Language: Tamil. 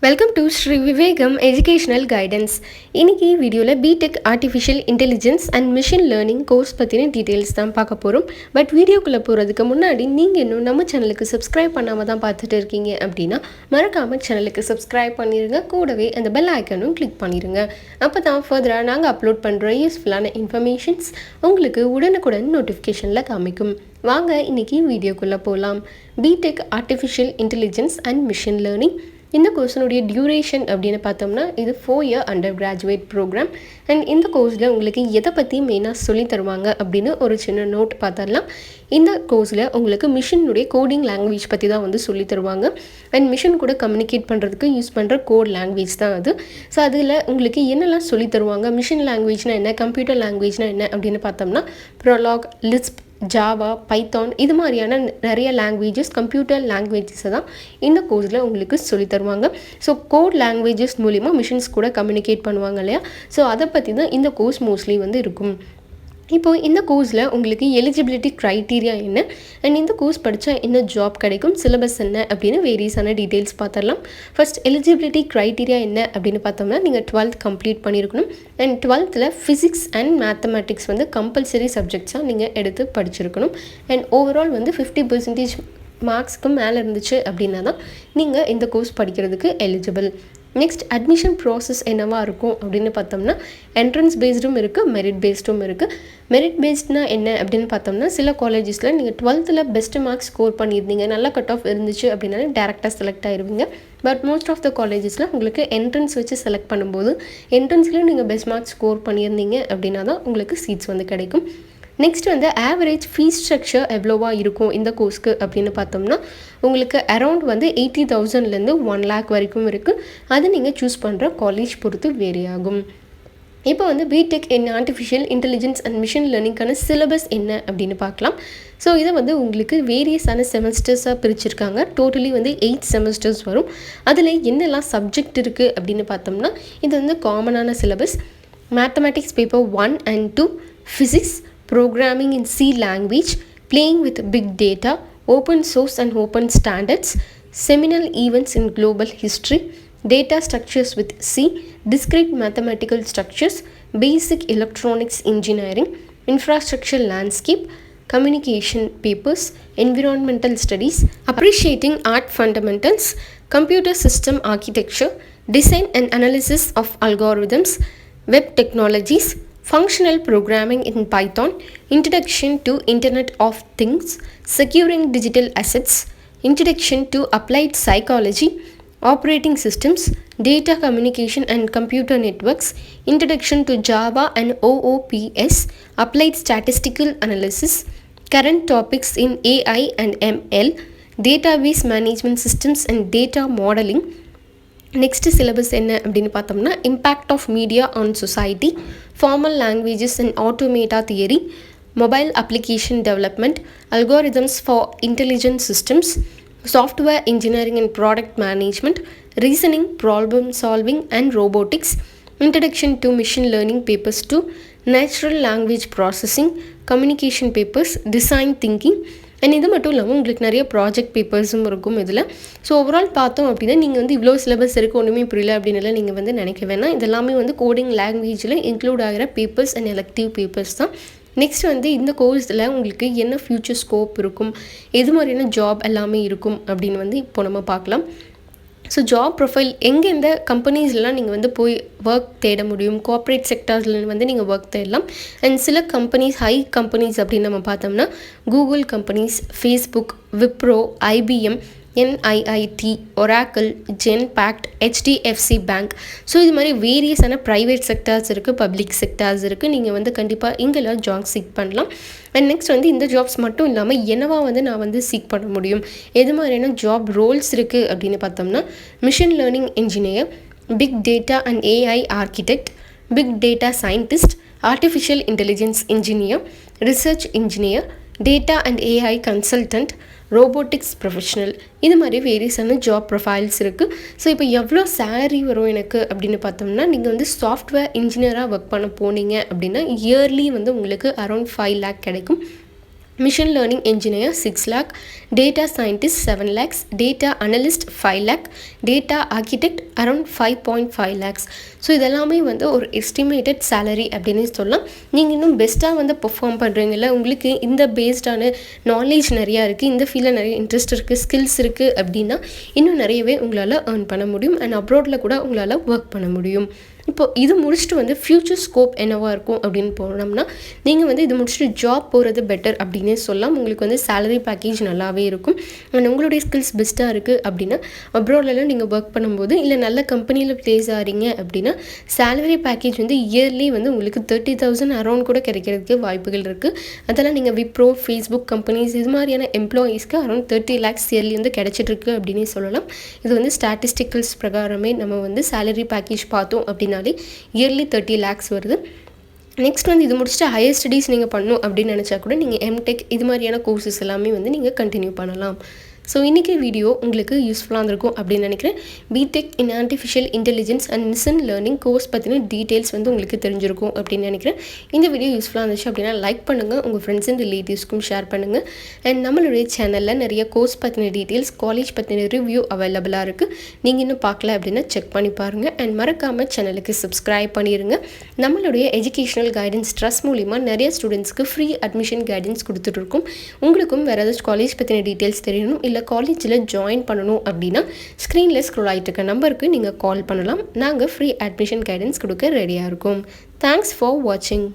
Welcome to Shri Vivegam Educational Guidance. இன்னைக்கு வீடியோல BTech Artificial Intelligence and Machine Learning course பத்தின டீடைல்ஸ் தான் பார்க்க போறோம். பட் வீடியோக்குள்ள போறதுக்கு முன்னாடி நீங்க இன்னும் நம்ம சேனலுக்கு Subscribe பண்ணாம தான் பார்த்துட்டு இருக்கீங்க அப்படினா மறக்காம சேனலுக்கு Subscribe பண்ணிருங்க. கூடவே அந்த பெல் ஐகானும் கிளிக் பண்ணிருங்க. அப்பதான் ஃபர்தரா நாங்க அப்லோட் பண்ற யூஸ்ஃபுல்லான இன்ஃபர்மேஷன்ஸ் உங்களுக்கு உடனுக்குடன் நோட்டிஃபிகேஷன்ல காமிக்கும். வாங்க இன்னைக்கு வீடியோக்குள்ள போலாம். BTech Artificial Intelligence and Machine Learning இந்த கோர்ஸனுடைய டியூரேஷன் அப்படின்னு பார்த்தோம்னா இது 4 year undergraduate programme. And இந்த கோர்ஸில் உங்களுக்கு எதை பற்றி மெயினாக சொல்லி தருவாங்க அப்படின்னு ஒரு சின்ன நோட் பார்த்துடலாம். இந்த கோர்ஸில் உங்களுக்கு மிஷினுடைய கோடிங் லாங்குவேஜ் பற்றி தான் வந்து சொல்லி தருவாங்க. அண்ட் மிஷின் கூட கம்யூனிகேட் பண்ணுறதுக்கு யூஸ் பண்ணுற கோட் லாங்குவேஜ் தான் அது. ஸோ அதில் உங்களுக்கு என்னெல்லாம் சொல்லி தருவாங்க, மிஷின் லாங்குவேஜ்னால் என்ன, கம்ப்யூட்டர் லாங்குவேஜ்னால் என்ன அப்படின்னு பார்த்தோம்னா ப்ரோலாக், லிஸ்ப், ஜாவா, பைத்தான் இது மாதிரியான நிறைய லாங்குவேஜஸ், கம்ப்யூட்டர் லாங்குவேஜஸை தான் இந்த கோர்ஸில் உங்களுக்கு சொல்லி தருவாங்க. ஸோ கோட் லாங்குவேஜஸ் மூலிமா மிஷின்ஸ் கூட கம்யூனிகேட் பண்ணுவாங்க இல்லையா. ஸோ அதை பற்றி தான் இந்த கோர்ஸ் மோஸ்ட்லி வந்து இருக்கும். இப்போது இந்த கோர்ஸில் உங்களுக்கு எலிஜிபிலிட்டி க்ரைட்டீரியா என்ன, அண்ட் இந்த கோர்ஸ் படித்தா என்ன ஜாப் கிடைக்கும், சிலபஸ் என்ன அப்படின்னு வேரியஸான டீட்டெயில்ஸ் பார்த்துடலாம். ஃபர்ஸ்ட் எலிஜிபிலிட்டி க்ரைட்டீரியா என்ன அப்படின்னு பார்த்தோம்னா நீங்கள் 12th கம்ப்ளீட் பண்ணியிருக்கணும். And 12th physics and mathematics வந்து கம்பல்சரி சப்ஜெக்ட்ஸாக நீங்கள் எடுத்து படிச்சிருக்கணும். அண்ட் ஓவரால் வந்து 50% மார்க்ஸ்க்கு மேலே இருந்துச்சு அப்படின்னா தான் நீங்கள் இந்த கோர்ஸ் படிக்கிறதுக்கு எலிஜிபிள். நெக்ஸ்ட் அட்மிஷன் ப்ராசஸ் என்னவா இருக்கும் அப்படின்னு பார்த்தோம்னா என்ட்ரன்ஸ் பேஸ்டும் இருக்குது, மெரிட் பேஸ்டும் இருக்குது. மெரிட் பேஸ்ட்னால் என்ன அப்படின்னு பார்த்தோம்னா சில காலேஜஸில் நீங்கள் 12th பெஸ்ட் மார்க்ஸ் ஸ்கோர் பண்ணியிருந்தீங்க, நல்ல கட் ஆஃப் இருந்துச்சு அப்படின்னாலே டேரெக்டாக செலக்ட் ஆகிருவீங்க. பட் மோஸ்ட் ஆஃப் த காலேஜஸில் உங்களுக்கு என்ட்ரன்ஸ் வச்சு செலக்ட் பண்ணும்போது என்ட்ரன்ஸ்லேயும் நீங்கள் பெஸ்ட் மார்க்ஸ் ஸ்கோர் பண்ணியிருந்தீங்க அப்படின்னா தான் உங்களுக்கு சீட்ஸ் வந்து கிடைக்கும். நெக்ஸ்ட் வந்து ஆவரேஜ் ஃபீஸ் ஸ்ட்ரக்சர் எவ்வளோவா இருக்கும் இந்த கோர்ஸ்க்கு அப்படின்னு பார்த்தோம்னா உங்களுக்கு அரௌண்ட் வந்து 80,000லேருந்து 1 lakh வரைக்கும் இருக்குது. அது நீங்கள் சூஸ் பண்ணுற காலேஜ் பொறுத்து வேரி ஆகும். இப்போ வந்து BTech in artificial intelligence and machine லேர்னிங்கான சிலபஸ் என்ன அப்படின்னு பார்க்கலாம். ஸோ இதை வந்து உங்களுக்கு வேரியஸான செமஸ்டர்ஸாக பிரிச்சிருக்காங்க. டோட்டலி வந்து 8 செமஸ்டர்ஸ் வரும். அதில் என்னெல்லாம் சப்ஜெக்ட் இருக்குது அப்படின்னு பார்த்தோம்னா இது வந்து காமனான syllabus. Mathematics paper 1 and 2, physics, programming in C language, playing with big data, open source and open standards, seminal events in global history, data structures with C, discrete mathematical structures, basic electronics engineering, infrastructure landscape, communication papers, environmental studies, appreciating art fundamentals, computer system architecture, design and analysis of algorithms, web technologies, functional programming in Python, introduction to Internet of Things, securing digital assets, introduction to applied psychology, operating systems, data communication and computer networks, introduction to Java and OOPS, applied statistical analysis, current topics in AI and ML, database management systems and data modeling. Next syllabus என்ன அப்படின்னு பார்த்தோம்னா impact of media on society, formal languages and automata theory, mobile application development, algorithms for intelligent systems, software engineering and product management, reasoning, problem solving and robotics, introduction to machine learning papers 2, natural language processing, communication papers, design thinking. And இது மட்டும் இல்லாமல் உங்களுக்கு நிறைய ப்ராஜெக்ட் பேப்பர்ஸும் இருக்கும் இதில். ஸோ ஓவரால் பார்த்தோம் அப்படின்னா நீங்கள் வந்து இவ்வளோ சிலபஸ் இருக்குது ஒன்றுமே புரியல அப்படின்னு நீங்கள் வந்து நினைக்க வேணாம். இதெல்லாமே வந்து கோடிங் லாங்குவேஜில் இன்க்ளூட் ஆகிற பேப்பர்ஸ் அண்ட் எலெக்டிவ் பேப்பர்ஸ் தான். நெக்ஸ்ட் வந்து இந்த கோர்ஸில் உங்களுக்கு என்ன ஃப்யூச்சர் ஸ்கோப் இருக்கும், எது மாதிரியான ஜாப் எல்லாமே இருக்கும் அப்படின்னு வந்து இப்போ நம்ம பார்க்கலாம். ஸோ ஜாப் ப்ரொஃபைல் எங்கே இந்த கம்பெனிஸ்லாம் நீங்கள் வந்து போய் ஒர்க் தேட முடியும், கோஆப்ரேட் செக்டர்ஸில் வந்து நீங்கள் ஒர்க் தேடலாம். அண்ட் சில கம்பெனிஸ், ஹை கம்பெனிஸ் அப்படின்னு நம்ம பார்த்தோம்னா Google companies, Facebook, Wipro, IBM, NIIT, Oracle, Genpact, HDFC bank. So இது மாதிரி வேரியஸான ப்ரைவேட் செக்டார்ஸ் இருக்குது, பப்ளிக் செக்டார்ஸ் இருக்குது. நீங்கள் வந்து கண்டிப்பாக இங்கெல்லாம் ஜாப் சீக் பண்ணலாம். அண்ட் நெக்ஸ்ட் வந்து இந்த ஜாப்ஸ் மட்டும் இல்லாமல் என்னவா வந்து நான் வந்து சீக் பண்ண முடியும், எது மாதிரியான ஜாப் ரோல்ஸ் இருக்குது அப்படின்னு பார்த்தோம்னா machine learning engineer, big data and AI architect, big data scientist, artificial intelligence engineer, research engineer, data and AI consultant, robotics professional. இது மாதிரி வேரியஸான ஜாப் ப்ரொஃபைல்ஸ் இருக்குது. ஸோ இப்போ எவ்வளோ சேலரி வரும் எனக்கு அப்படின்னு பார்த்தோம்னா நீங்கள் வந்து சாஃப்ட்வேர் இன்ஜினியராக ஒர்க் பண்ண போனீங்க அப்படின்னா இயர்லி வந்து உங்களுக்கு அரௌண்ட் 5 lakh கிடைக்கும். Machine learning engineer 6 lakh, data scientist 7 lakhs, data analyst 5 lakh, data architect around 5.5 lakhs. So இதெல்லாமே வந்து ஒரு எஸ்டிமேட்டட் சேலரி அப்படின்னு சொல்லலாம். நீங்கள் இன்னும் பெஸ்ட்டாக வந்து பெர்ஃபார்ம் பண்ணுறீங்கள, உங்களுக்கு இந்த பேஸ்டான நாலேஜ் நிறையா இருக்குது, இந்த ஃபீல்டில் நிறைய இன்ட்ரெஸ்ட் இருக்குது, ஸ்கில்ஸ் இருக்குது அப்படின்னா இன்னும் நிறையவே உங்களால் ஏர்ன் பண்ண முடியும். அண்ட் அப்ராடில் கூட உங்களால் ஒர்க் பண்ண முடியும். இப்போ இது முடிச்சுட்டு வந்து ஃப்யூச்சர் ஸ்கோப் என்னவாக இருக்கும் அப்படின்னு போனோம்னா, நீங்கள் வந்து இது முடிச்சுட்டு ஜாப் போகிறது பெட்டர் அப்படின்னே சொல்லலாம். உங்களுக்கு வந்து சேலரி பேக்கேஜ் நல்லாவே இருக்கும். அண்ட் உங்களுடைய ஸ்கில்ஸ் பெஸ்ட்டாக இருக்குது அப்படின்னா அப்ராட்லலாம் நீங்கள் ஒர்க் பண்ணும்போது இல்லை நல்ல கம்பெனியில் ப்ளேஸ் ஆகிறீங்க அப்படின்னா சேலரி பேக்கேஜ் வந்து இயர்லி வந்து உங்களுக்கு 30,000 அரௌண்ட் கூட கிடைக்கிறதுக்கு வாய்ப்புகள் இருக்குது. அதெல்லாம் நீங்கள் விப்ரோ, ஃபேஸ்புக் கம்பெனிஸ் இது மாதிரியான எம்ப்ளாயீஸ்க்கு அரௌண்ட் 30 lakhs இயர்லி வந்து கிடைச்சிட்ருக்கு அப்படின்னே சொல்லலாம். இது வந்து ஸ்டாட்டிஸ்டிக்கல்ஸ் பிரகாரமே நம்ம வந்து சேலரி பேக்கேஜ் பார்த்தோம் அப்படின்னாலே இயர்லி 30 lakhs வருது. நெக்ஸ்ட் வந்து இது முடிச்சுட்டு ஹையர் ஸ்டடீஸ் நீங்கள் பண்ணணும் அப்படின்னு நினச்சா கூட நீங்கள் எம்டெக் இது மாதிரியான கோர்சஸ் எல்லாமே வந்து நீங்கள் கண்டினியூ பண்ணலாம். ஸோ இன்றைக்கி வீடியோ உங்களுக்கு யூஸ்ஃபுல்லாக இருந்திருக்கும் அப்படின்னு நினைக்கிறேன். BTech in artificial intelligence and machine learning course பற்றின டீட்டெயில்ஸ் வந்து உங்களுக்கு தெரிஞ்சிருக்கும் அப்படின்னு நினைக்கிறேன். இந்த வீடியோ யூஸ்ஃபுல்லாக இருந்துச்சு அப்படின்னா லைக் பண்ணுங்கள், உங்கள் ஃப்ரெண்ட்ஸ் அண்ட் ரிலேட்டிவ்ஸ்க்கும் ஷேர் பண்ணுங்கள். அண்ட் நம்மளுடைய சேனலில் நிறைய கோர்ஸ் பற்றின டீட்டெயில்ஸ், காலேஜ் பற்றின ரிவ்யூ அவைலபிளாக இருக்குது. நீங்கள் இன்னும் பார்க்கல அப்படின்னா செக் பண்ணி பாருங்கள். அண்ட் மறக்காமல் சேனலுக்கு சப்ஸ்கிரைப் பண்ணிடுங்க. நம்மளுடைய எஜுகேஷனல் கைடன்ஸ் ட்ரஸ்ட் மூலிமா நிறைய ஸ்டூடெண்ட்ஸ்க்கு ஃப்ரீ அட்மிஷன் கைடன்ஸ் கொடுத்துட்ருக்கோம். உங்களுக்கும் வேறு ஏதாச்சும் காலேஜ் பற்றின டீட்டெயில்ஸ் தெரியணும் இல்லை காலேஜில் ஜாயின் பண்ணணும் அப்படின்னா ஸ்க்ரீனில் ஸ்க்ரோல் ஆகிட்டு இருக்க நம்பருக்கு நீங்கள் கால் பண்ணலாம். நாங்கள் ஃப்ரீ அட்மிஷன் கைடன்ஸ் கொடுக்க ரெடியாக இருக்கோம். தேங்க்ஸ் ஃபார் வாட்சிங்.